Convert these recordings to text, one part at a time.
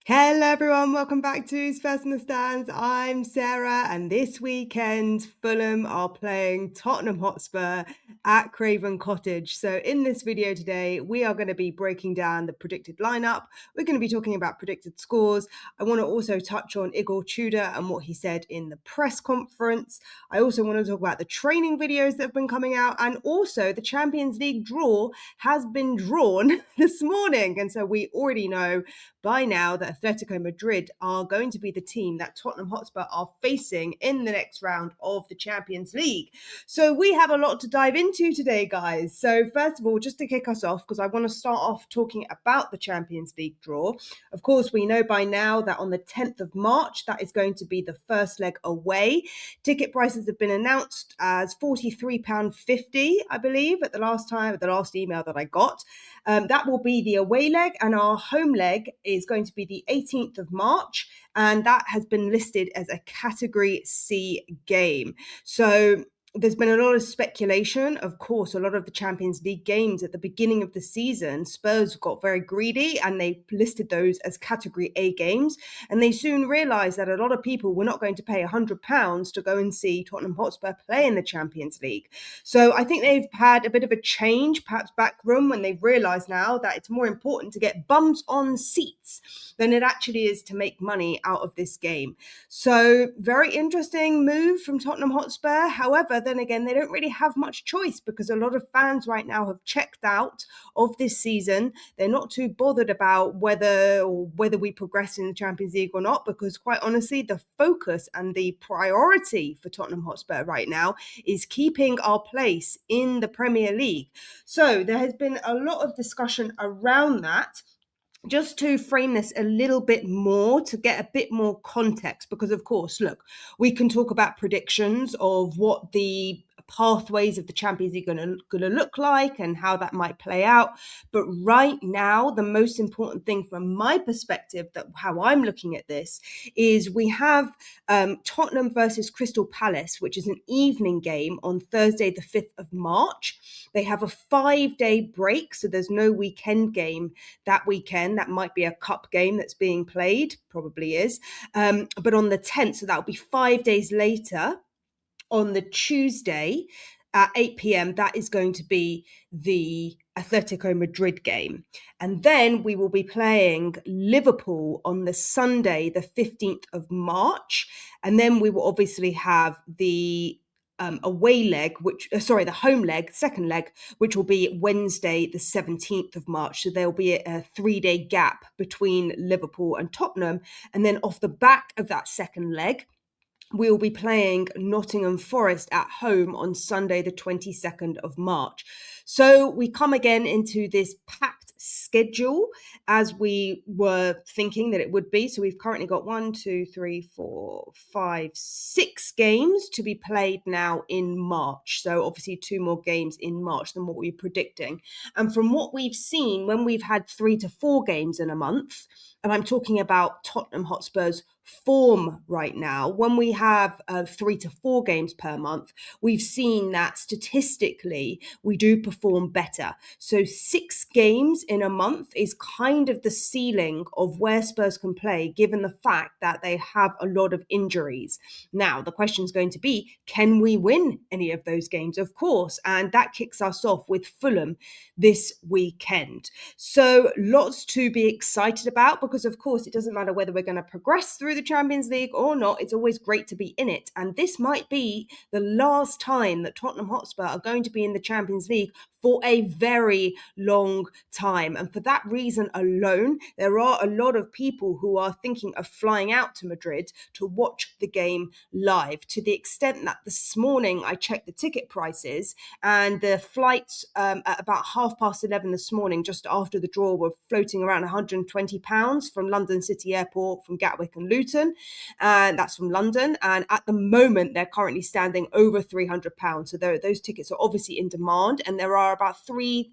Hello everyone, welcome back to Spurs in the Stands. I'm Sarah, and this weekend Fulham are playing Tottenham Hotspur at Craven Cottage. So in this video today, we are going to be breaking down the predicted lineup. We're going to be talking about predicted scores. I want to also touch on Tudor and what he said in the press conference. I also want to talk about the training videos that have been coming out, and also the Champions League draw has been drawn this morning. And so we already know by now that Atletico Madrid are going to be the team that Tottenham Hotspur are facing in the next round of the Champions League. So we have a lot to dive into today, guys. So first of all, just to kick us off, because I want to start off talking about the Champions League draw. Of course, we know by now that on the 10th of March, that is going to be the first leg away. Ticket prices have been announced as £43.50, I believe, at the last email that I got. That will be the away leg, and our home leg is going to be the 18th of March, and that has been listed as a Category C game. So there's been a lot of speculation. Of course, a lot of the Champions League games at the beginning of the season, Spurs got very greedy and they listed those as Category A games. And they soon realised that a lot of people were not going to pay £100 to go and see Tottenham Hotspur play in the Champions League. So I think they've had a bit of a change, perhaps backroom, when they've realised now that it's more important to get bums on seats than it actually is to make money out of this game. So very interesting move from Tottenham Hotspur. However, then again, they don't really have much choice because a lot of fans right now have checked out of this season. They're not too bothered about whether we progress in the Champions League or not, because quite honestly, the focus and the priority for Tottenham Hotspur right now is keeping our place in the Premier League. So there has been a lot of discussion around that. Just to frame this a little bit more, to get a bit more context, because of course, look, we can talk about predictions of what the pathways of the Champions League are going to look like and how that might play out. But right now, the most important thing from my perspective, that how I'm looking at this, is we have Tottenham versus Crystal Palace, which is an evening game on Thursday, the 5th of March. They have a 5-day break, so there's no weekend game that weekend. That might be a cup game that's being played, probably is. But on the 10th, so that'll be 5 days later, on the Tuesday at 8 p.m., that is going to be the Atletico Madrid game. And then we will be playing Liverpool on the Sunday, the 15th of March. And then we will obviously have the away leg, the home leg, second leg, which will be Wednesday, the 17th of March. So there'll be a 3-day gap between Liverpool and Tottenham. And then off the back of that second leg, we'll be playing Nottingham Forest at home on Sunday, the 22nd of March. So we come again into this packed schedule as we were thinking that it would be. So we've currently got 6 games to be played now in March. So obviously 2 more games in March than what we were predicting. And from what we've seen, when we've had 3 to 4 games in a month, and I'm talking about Tottenham Hotspur's form right now, when we have 3 to 4 games per month, we've seen that statistically we do perform better. So 6 games in a month is kind of the ceiling of where Spurs can play, given the fact that they have a lot of injuries. Now, the question is going to be, can we win any of those games? Of course, and that kicks us off with Fulham this weekend. So lots to be excited about, because of course it doesn't matter whether we're going to progress through the Champions League or not. It's always great to be in it, and this might be the last time that Tottenham Hotspur are going to be in the Champions League for a very long time. And for that reason alone, there are a lot of people who are thinking of flying out to Madrid to watch the game live, to the extent that this morning I checked the ticket prices, and the flights at about 11:30 this morning, just after the draw, were floating around £120 from London City Airport, from Gatwick and Luton, and that's from London. And at the moment, they're currently standing over £300. So those tickets are obviously in demand, and there are about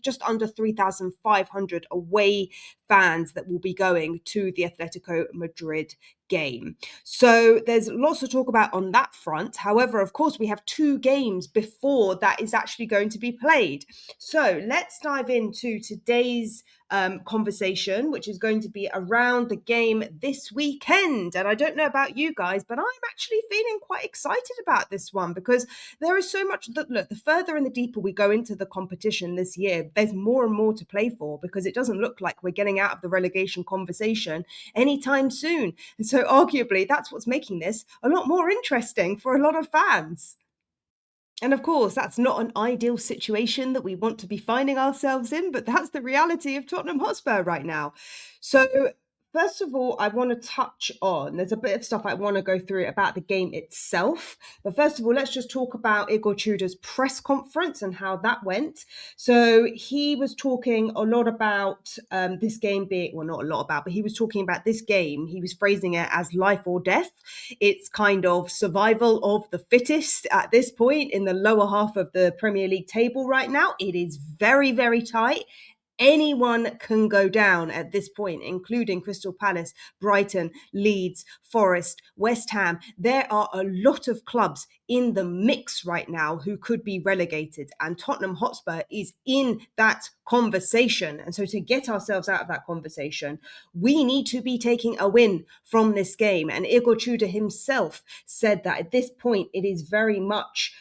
just under 3,500 away fans that will be going to the Atletico Madrid game. So there's lots to talk about on that front. However, of course, we have 2 games before that is actually going to be played. So let's dive into today's conversation, which is going to be around the game this weekend. And I don't know about you guys, but I'm actually feeling quite excited about this one because there is so much that, look, the further and the deeper we go into the competition this year, there's more and more to play for because it doesn't look like we're getting out of the relegation conversation anytime soon. And so arguably that's what's making this a lot more interesting for a lot of fans. And of course, that's not an ideal situation that we want to be finding ourselves in, but that's the reality of Tottenham Hotspur right now. So, first of all, I want to touch on, there's a bit of stuff I want to go through about the game itself. But first of all, let's just talk about Igor Tudor's press conference and how that went. So, he was talking a lot about this game being, well, not a lot about, but he was talking about this game. He was phrasing it as life or death. It's kind of survival of the fittest at this point in the lower half of the Premier League table right now. It is very, very tight. Anyone can go down at this point, including Crystal Palace, Brighton, Leeds, Forest, West Ham. There are a lot of clubs in the mix right now who could be relegated, and Tottenham Hotspur is in that conversation. And so to get ourselves out of that conversation, we need to be taking a win from this game. And Igor Tudor himself said that at this point, it is very much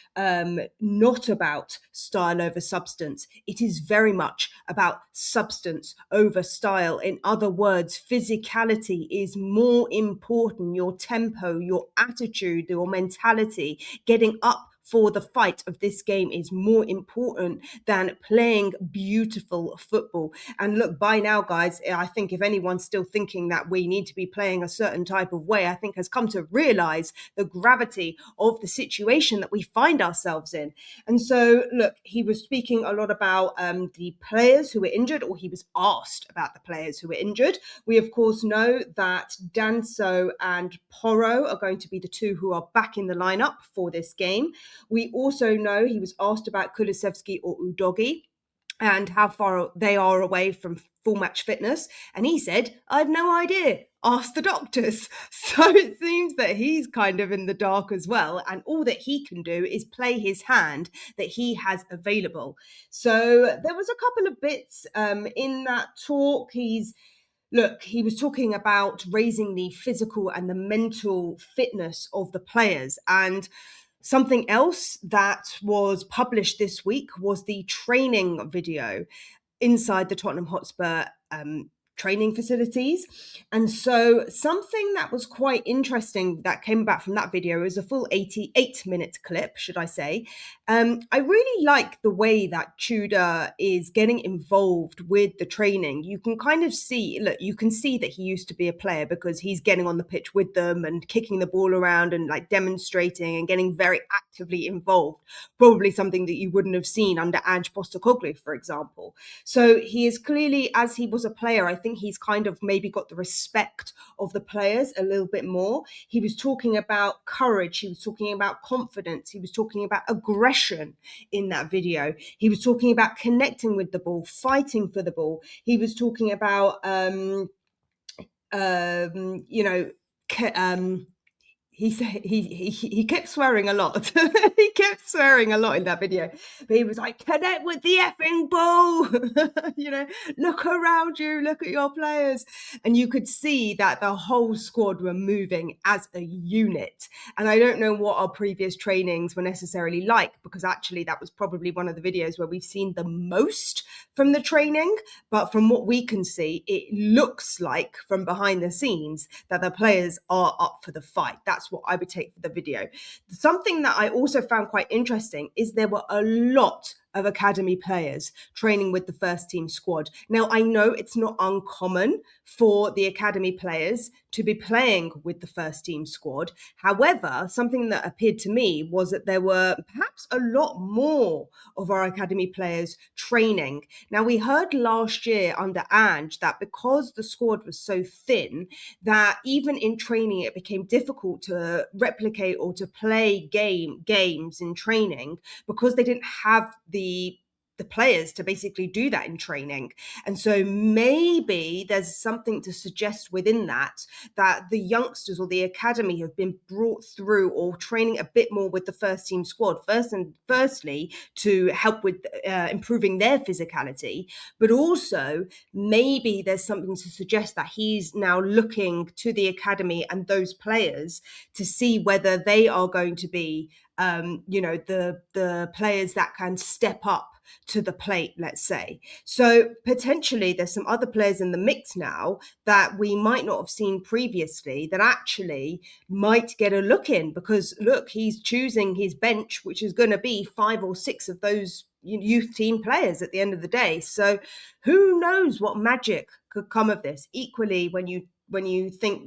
not about style over substance. It is very much about substance over style. In other words, physicality is more important. Your tempo, your attitude, your mentality, getting up for the fight of this game is more important than playing beautiful football. And look, by now, guys, I think if anyone's still thinking that we need to be playing a certain type of way, I think has come to realize the gravity of the situation that we find ourselves in. And so, look, he was speaking a lot about the players who were injured, or he was asked about the players who were injured. We, of course, know that Danso and Porro are going to be the 2 who are back in the lineup for this game. We also know he was asked about Kulusevski or Udogi and how far they are away from full match fitness. And he said, I've no idea. Ask the doctors. So it seems that he's kind of in the dark as well. And all that he can do is play his hand that he has available. So there was a couple of bits in that talk. Look, he was talking about raising the physical and the mental fitness of the players. And something else that was published this week was the training video inside the Tottenham Hotspur training facilities. And so something that was quite interesting that came back from that video is a full 88-minute clip, should I say. I really like the way that Tudor is getting involved with the training. You can kind of see, look, you can see that he used to be a player because he's getting on the pitch with them and kicking the ball around and like demonstrating and getting very actively involved. Probably something that you wouldn't have seen under Ange Postecoglou, for example. So he is clearly, as he was a player, I think he's kind of maybe got the respect of the players a little bit more. He was talking about courage. He was talking about confidence. He was talking about aggression in that video. He was talking about connecting with the ball, fighting for the ball. He was talking about, he kept swearing a lot. He kept swearing a lot in that video. But he was like, connect with the effing ball. Look around you, look at your players. And you could see that the whole squad were moving as a unit. And I don't know what our previous trainings were necessarily like, because actually that was probably one of the videos where we've seen the most from the training. But from what we can see, it looks like from behind the scenes that the players are up for the fight. That's what I would take for the video. Something that I also found quite interesting is there were a lot of academy players training with the first team squad. Now, I know it's not uncommon for the academy players to be playing with the first team squad. However, something that appeared to me was that there were perhaps a lot more of our academy players training. Now, we heard last year under Ange that because the squad was so thin, that even in training, it became difficult to replicate or to play games in training because they didn't have the the players to basically do that in training. And so maybe there's something to suggest within that the youngsters or the academy have been brought through or training a bit more with the first team squad, firstly to help with improving their physicality, but also maybe there's something to suggest that he's now looking to the academy and those players to see whether they are going to be the players that can step up to the plate, let's say. So potentially there's some other players in the mix now that we might not have seen previously that actually might get a look in, because look, he's choosing his bench, which is going to be 5 or 6 of those youth team players at the end of the day. So who knows what magic could come of this. Equally, when you think,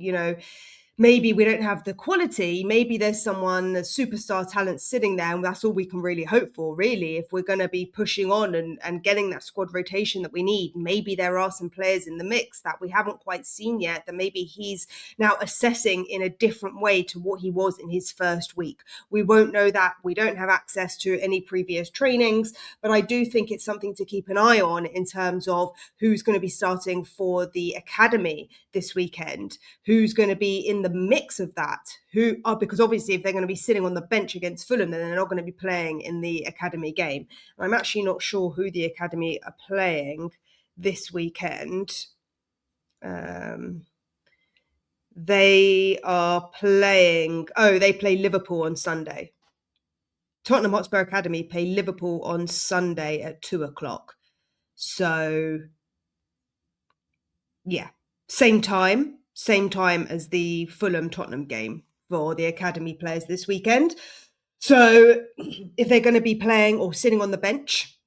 maybe we don't have the quality, maybe there's someone, a superstar talent sitting there, and that's all we can really hope for, really, if we're going to be pushing on and getting that squad rotation that we need. Maybe there are some players in the mix that we haven't quite seen yet, that maybe he's now assessing in a different way to what he was in his first week. We won't know that. We don't have access to any previous trainings, but I do think it's something to keep an eye on in terms of who's going to be starting for the academy this weekend, who's going to be in the mix of that, because obviously if they're going to be sitting on the bench against Fulham, then they're not going to be playing in the academy game. I'm actually not sure who the academy are playing this weekend. They play Liverpool on Sunday. Tottenham Hotspur Academy play Liverpool on Sunday at 2:00. So yeah, same time as the Fulham Tottenham game for the academy players this weekend. So if they're going to be playing or sitting on the bench,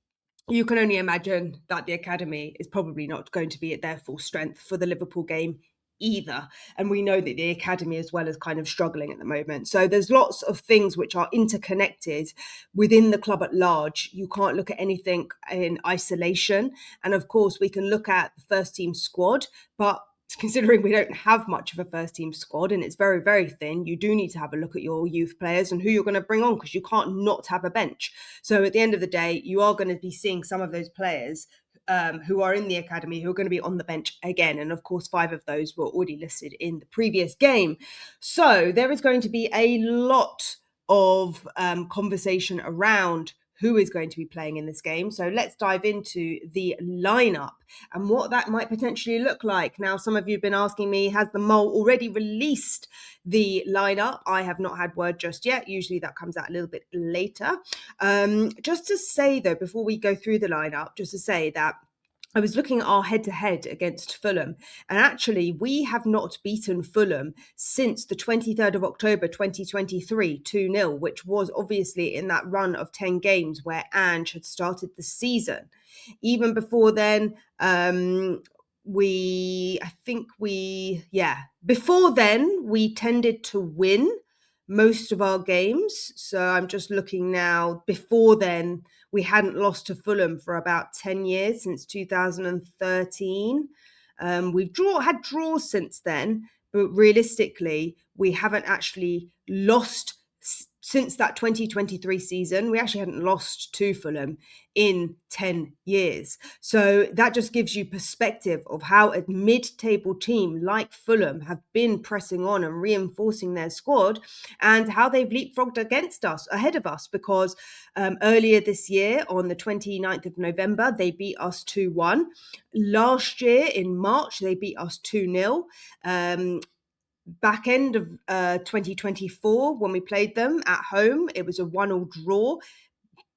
you can only imagine that the academy is probably not going to be at their full strength for the Liverpool game either. And we know that the academy as well is kind of struggling at the moment. So there's lots of things which are interconnected within the club at large. You can't look at anything in isolation. And of course, we can look at the first team squad, but considering we don't have much of a first team squad and it's very, very thin, you do need to have a look at your youth players and who you're going to bring on, because you can't not have a bench. So at the end of the day, you are going to be seeing some of those players who are in the academy who are going to be on the bench again. And of course, 5 of those were already listed in the previous game. So there is going to be a lot of conversation around who is going to be playing in this game. So let's dive into the lineup and what that might potentially look like. Now, some of you have been asking me, has the Mole already released the lineup? I have not had word just yet. Usually that comes out a little bit later. Just to say, though, before we go through the lineup, just to say that I was looking at our head-to-head against Fulham, and actually we have not beaten Fulham since the 23rd of October 2023, 2-0, which was obviously in that run of 10 games where Ange had started the season. Even before then, before then we tended to win most of our games. So I'm just looking now. Before then, we hadn't lost to Fulham for about 10 years, since 2013. We've had draws since then, but realistically, we haven't actually lost since that 2023 season. We actually hadn't lost to Fulham in 10 years. So that just gives you perspective of how a mid-table team like Fulham have been pressing on and reinforcing their squad, and how they've leapfrogged ahead of us, because earlier this year on the 29th of November, they beat us 2-1. Last year in March, they beat us 2-0. Back end of 2024, when we played them at home, it was a 1-1 draw.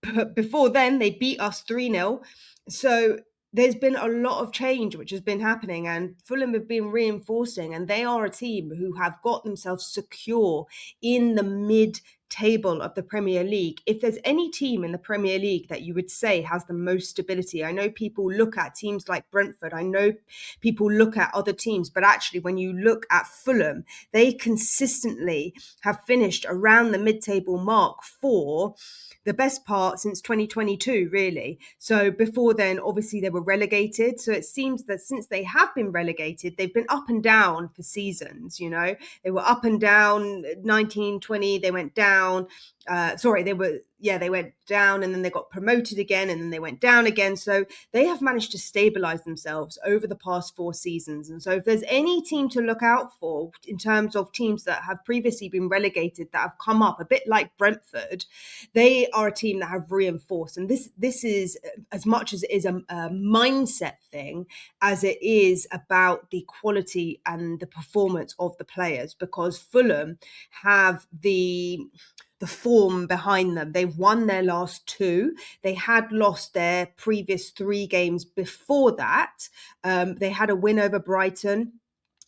But before then, they beat us 3-0. So there's been a lot of change which has been happening, and Fulham have been reinforcing, and they are a team who have got themselves secure in the mid-table of the Premier League. If there's any team in the Premier League that you would say has the most stability, I know people look at teams like Brentford, I know people look at other teams, but actually when you look at Fulham, they consistently have finished around the mid-table mark for the best part since 2022, really. So before then, obviously they were relegated. So it seems that since they have been relegated, they've been up and down for seasons. They were up and down. 1920, they went down. they went down and then they got promoted again and then they went down again. So they have managed to stabilize themselves over the past 4 seasons. And so if there's any team to look out for in terms of teams that have previously been relegated that have come up, a bit like Brentford, they are a team that have reinforced. And this is as much as it is a mindset thing as it is about the quality and the performance of the players, because Fulham have the form behind them. They've won their last 2. They had lost their previous 3 games before that. They had a win over Brighton.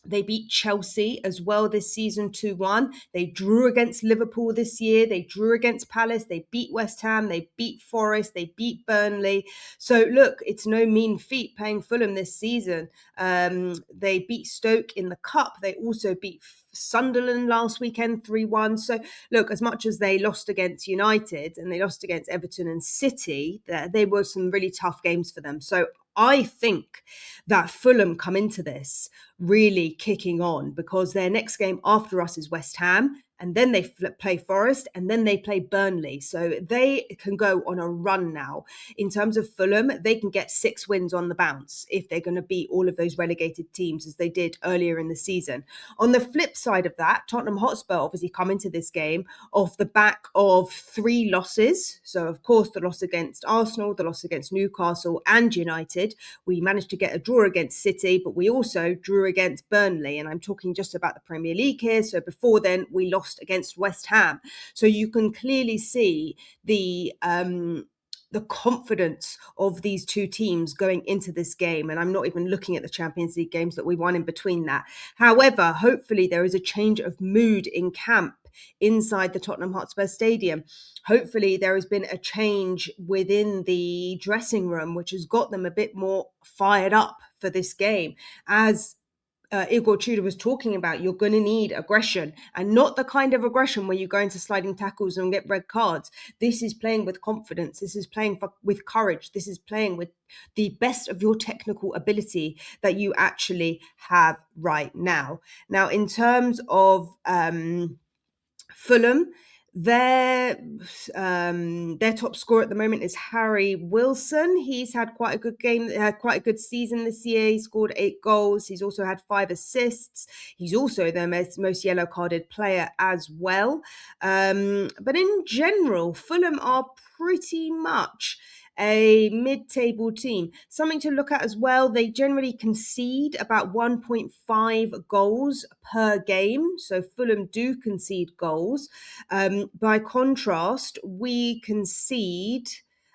They beat Chelsea as well this season 2-1. They drew against Liverpool this year. They drew against Palace. They beat West Ham. They beat Forest. They beat Burnley. So look, it's no mean feat playing Fulham this season. They beat Stoke in the Cup. They also beat Sunderland last weekend 3-1. So look, as much as they lost against United and they lost against Everton and City, they were some really tough games for them. So I think that Fulham come into this really kicking on, because their next game after us is West Ham, and then they play Forest, and then they play Burnley. So they can go on a run now. In terms of Fulham, they can get 6 wins on the bounce if they're going to beat all of those relegated teams as they did earlier in the season. On the flip side of that, Tottenham Hotspur obviously come into this game off the back of 3 losses. So, of course, the loss against Arsenal, the loss against Newcastle and United. We managed to get a draw against City, but we also drew against Burnley. And I'm talking just about the Premier League here. So before then, we lost against West Ham. So you can clearly see the confidence of these 2 teams going into this game. And I'm not even looking at the Champions League games that we won in between that. However, hopefully there is a change of mood in camp inside the Tottenham Hotspur Stadium. Hopefully there has been a change within the dressing room, which has got them a bit more fired up for this game. As Igor Tudor was talking about, you're going to need aggression, and not the kind of aggression where you go into sliding tackles and get red cards. This is playing with confidence. This is playing with courage. This is playing with the best of your technical ability that you actually have right now. Now, in terms of Fulham, their top scorer at the moment is Harry Wilson. He's had quite a good game, quite a good season this year. He scored 8 goals. He's also had 5 assists. He's also the most yellow carded player as well. But in general, Fulham are pretty much a mid-table team. Something to look at as well, they generally concede about 1.5 goals per game. So Fulham do concede goals. By contrast, we concede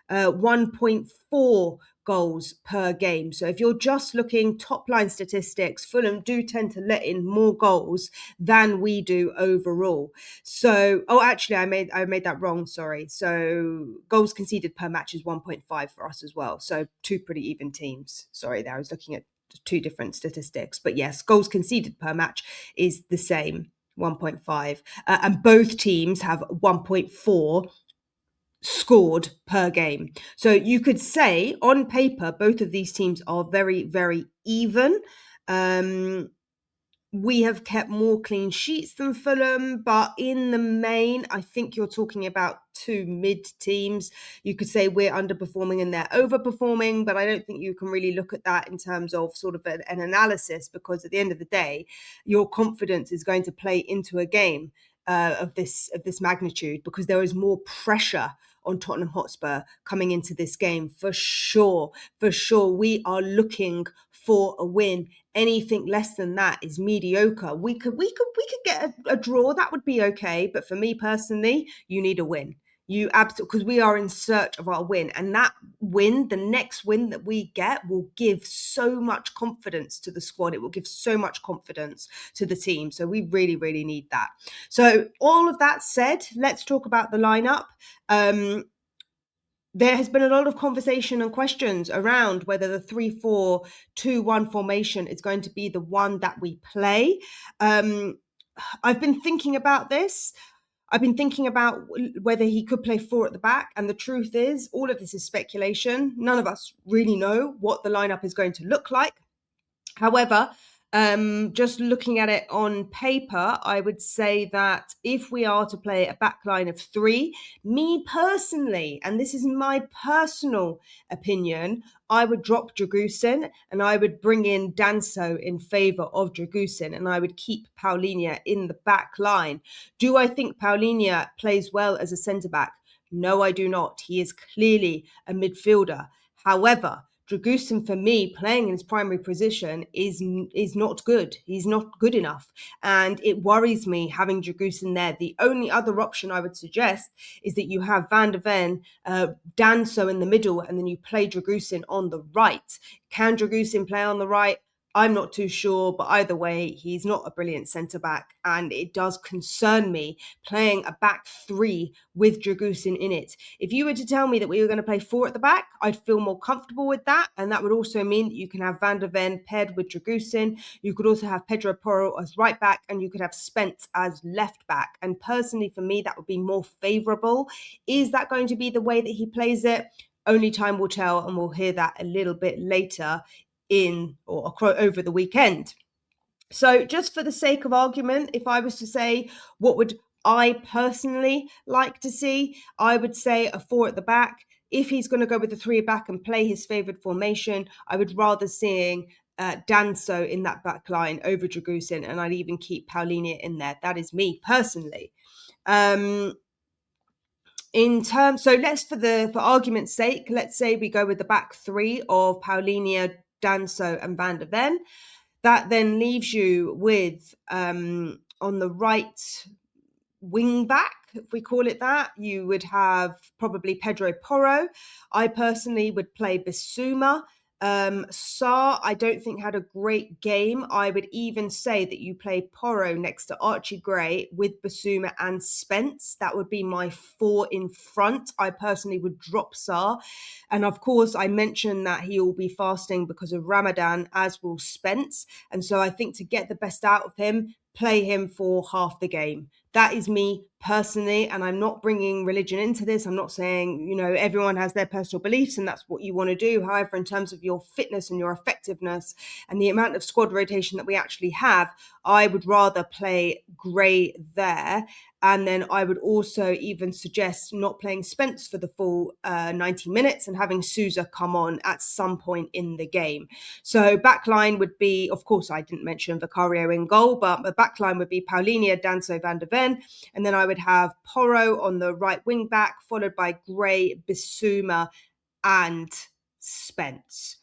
1.4 goals per game. So if you're just looking top line statistics, Fulham do tend to let in more goals than we do overall. So, actually, I made that wrong. Sorry. So goals conceded per match is 1.5 for us as well. So 2 pretty even teams. Sorry, there I was looking at 2 different statistics. But yes, goals conceded per match is the same, 1.5. And both teams have 1.4 scored per game. So you could say on paper, both of these teams are very, very even. We have kept more clean sheets than Fulham, but in the main, I think you're talking about 2 mid teams. You could say we're underperforming and they're overperforming, but I don't think you can really look at that in terms of sort of an analysis, because at the end of the day, your confidence is going to play into a game of this magnitude, because there is more pressure on Tottenham Hotspur coming into this game for sure. For sure, we are looking for a win. Anything less than that is mediocre. We could get a draw. That would be okay. But for me personally, you need a win. You absolutely, because we are in search of our win, and that win, the next win that we get, will give so much confidence to the squad. It will give so much confidence to the team. So we really, really need that. So all of that said, let's talk about the lineup. There has been a lot of conversation and questions around whether the 3-4-2-1 formation is going to be the one that we play. I've been thinking about this. I've been thinking about whether he could play 4 at the back. And the truth is, all of this is speculation. None of us really know what the lineup is going to look like. However, Just looking at it on paper, I would say that if we are to play a backline of three, me personally, and this is my personal opinion, I would drop Dragusin and I would bring in Danso in favour of Dragusin, and I would keep Paulinho in the back line. Do I think Paulinho plays well as a centre-back? No, I do not. He is clearly a midfielder. However, Dragusin, for me, playing in his primary position is not good. He's not good enough. And it worries me having Dragusin there. The only other option I would suggest is that you have Van der Ven, Danso in the middle, and then you play Dragusin on the right. Can Dragusin play on the right? I'm not too sure, but either way, he's not a brilliant centre-back, and it does concern me playing a back three with Dragusin in it. If you were to tell me that we were going to play four at the back, I'd feel more comfortable with that, and that would also mean that you can have Van der Ven paired with Dragusin. You could also have Pedro Porro as right back, and you could have Spence as left back. And personally, for me, that would be more favourable. Is that going to be the way that he plays it? Only time will tell, and we'll hear that a little bit later over the weekend. So just for the sake of argument, if I was to say what would I personally like to see, I would say a four at the back. If he's going to go with the three back and play his favoured formation, I would rather seeing Danso in that back line over Dragusin, and I'd even keep Paulinho in there. That is me personally. So let's, for argument's sake, let's say we go with the back three of Paulinho, Danso, and Van der Ven. That then leaves you with, on the right wing back, if we call it that, you would have probably Pedro Porro. I personally would play Bissouma. Sarr, I don't think had a great game. I would even say that you play Porro next to Archie Gray with Bissouma and Spence. That would be my four in front. I personally would drop Sarr. And of course, I mentioned that he will be fasting because of Ramadan, as will Spence. And so I think to get the best out of him, play him for half the game. That is me personally, and I'm not bringing religion into this. I'm not saying, everyone has their personal beliefs and that's what you want to do. However, in terms of your fitness and your effectiveness and the amount of squad rotation that we actually have, I would rather play Gray there. And then I would also even suggest not playing Spence for the full 90 minutes and having Sousa come on at some point in the game. So backline would be, of course, I didn't mention Vicario in goal, but the backline would be Paulinho, Danso, Van der Ven. And then I would have Porro on the right wing back, followed by Gray, Bissouma, and Spence.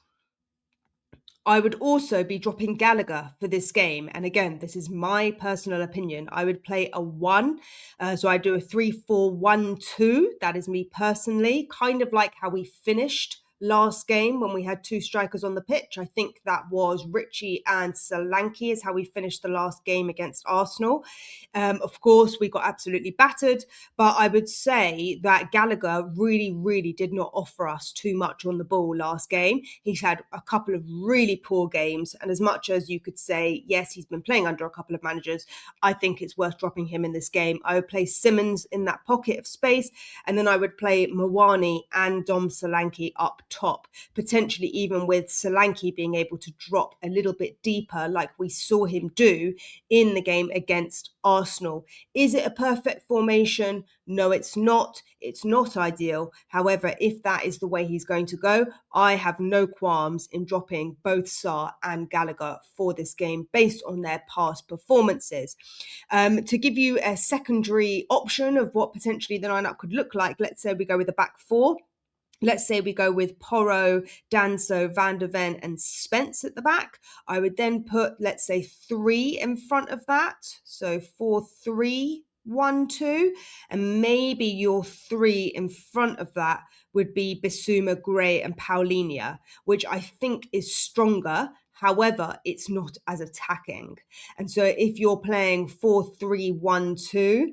I would also be dropping Gallagher for this game. And again, this is my personal opinion. I would play a 1. So I do a 3-4-1-2. That is me personally, kind of like how we finished last game when we had two strikers on the pitch. I think that was Richie and Solanke is how we finished the last game against Arsenal. Of course, we got absolutely battered, but I would say that Gallagher really, really did not offer us too much on the ball last game. He's had a couple of really poor games, and as much as you could say, yes, he's been playing under a couple of managers, I think it's worth dropping him in this game. I would play Simmons in that pocket of space, and then I would play Mawani and Dom Solanke up top, potentially even with Solanke being able to drop a little bit deeper like we saw him do in the game against Arsenal. Is it a perfect formation? No, it's not. It's not ideal. However, if that is the way he's going to go, I have no qualms in dropping both Sarr and Gallagher for this game based on their past performances. To give you a secondary option of what potentially the lineup could look like, let's say we go with a back four. Let's say we go with Porro, Danso, Van der Ven, and Spence at the back. I would then put, let's say, 3 in front of that. So 4-3-1-2. And maybe your 3 in front of that would be Bissouma, Gray, and Paulinho, which I think is stronger. However, it's not as attacking. And so if you're playing 4-3-1-2,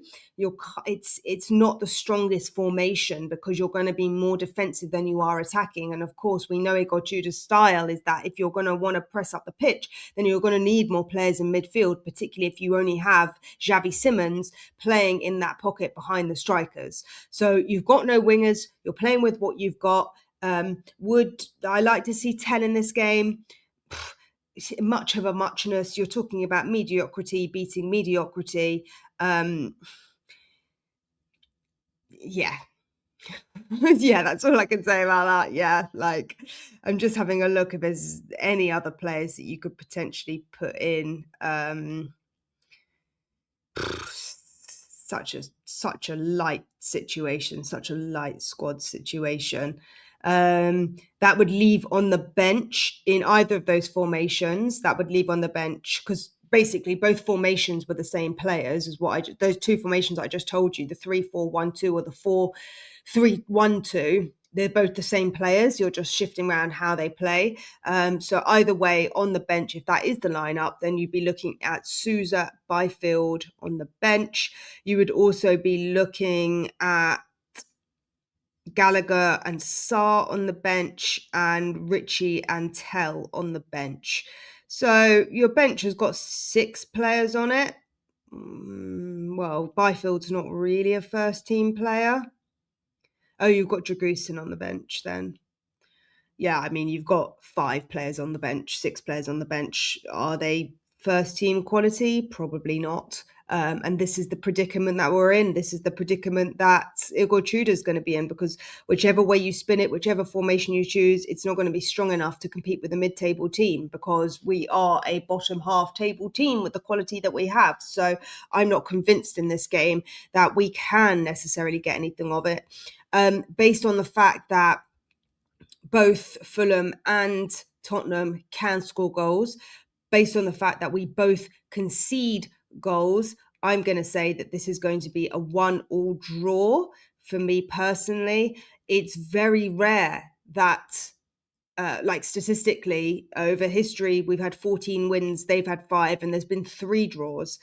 it's not the strongest formation because you're going to be more defensive than you are attacking. And of course, we know Igor Tudor's style is that if you're going to want to press up the pitch, then you're going to need more players in midfield, particularly if you only have Xavi Simons playing in that pocket behind the strikers. So you've got no wingers. You're playing with what you've got. Would I like to see 10 in this game? much of a muchness. You're talking about mediocrity beating mediocrity. Yeah. Yeah, that's all I can say about that. Yeah, like I'm just having a look if there's any other players that you could potentially put in. Such a light situation, such a light squad situation. That would leave on the bench in either of those formations. That would leave on the bench because basically both formations were the same players as those two formations I just told you, the 3-4-1-2 or the 4-3-1-2. They're both the same players. You're just shifting around how they play. So either way, on the bench, if that is the lineup, then you'd be looking at Sousa, Byfield on the bench. You would also be looking at Gallagher and Sarr on the bench and Ritchie and Tell on the bench. So your bench has got 6 players on it. Well, Byfield's not really a first team player. Oh, you've got Dragusin on the bench then. Yeah, I mean, you've got 5 players on the bench, 6 players on the bench. Are they first team quality? Probably not. And this is the predicament that we're in. This is the predicament that Igor Tudor's going to be in, because whichever way you spin it, whichever formation you choose, it's not going to be strong enough to compete with a mid-table team, because we are a bottom half table team with the quality that we have. So I'm not convinced in this game that we can necessarily get anything of it, based on the fact that both Fulham and Tottenham can score goals. Based on the fact that we both concede goals, I'm going to say that this is going to be a 1-1 draw for me personally. It's very rare that, like statistically, over history, we've had 14 wins, they've had 5, and there's been 3 draws.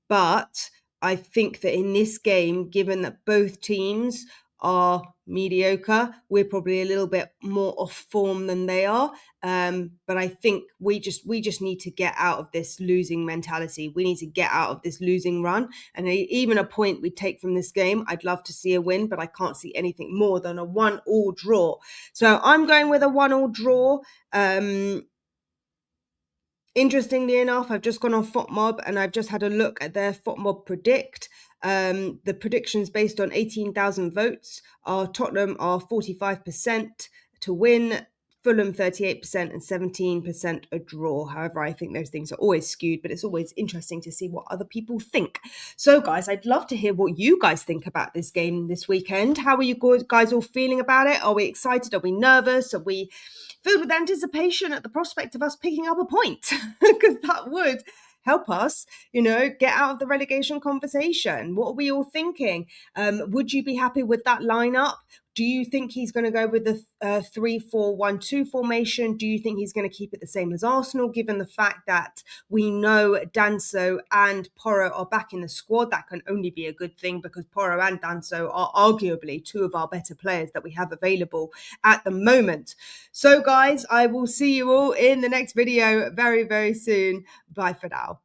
But I think that in this game, given that both teams are mediocre, we're probably a little bit more off form than they are. But I think we just need to get out of this losing mentality. We need to get out of this losing run. And even a point we take from this game, I'd love to see a win, but I can't see anything more than a 1-1 draw. So I'm going with a 1-1 draw. Interestingly enough, I've just gone on FOTMob and I've just had a look at their FOTMob predict. The predictions based on 18,000 votes are Tottenham are 45% to win, Fulham 38% and 17% a draw. However, I think those things are always skewed, but it's always interesting to see what other people think. So guys, I'd love to hear what you guys think about this game this weekend. How are you guys all feeling about it? Are we excited? Are we nervous? Are we filled with anticipation at the prospect of us picking up a point? Because that would help us, get out of the relegation conversation. What are we all thinking? Would you be happy with that lineup? Do you think he's going to go with the 3-4-1-2 formation? Do you think he's going to keep it the same as Arsenal, given the fact that we know Danso and Porro are back in the squad? That can only be a good thing, because Porro and Danso are arguably 2 of our better players that we have available at the moment. So guys, I will see you all in the next video very, very soon. Bye for now.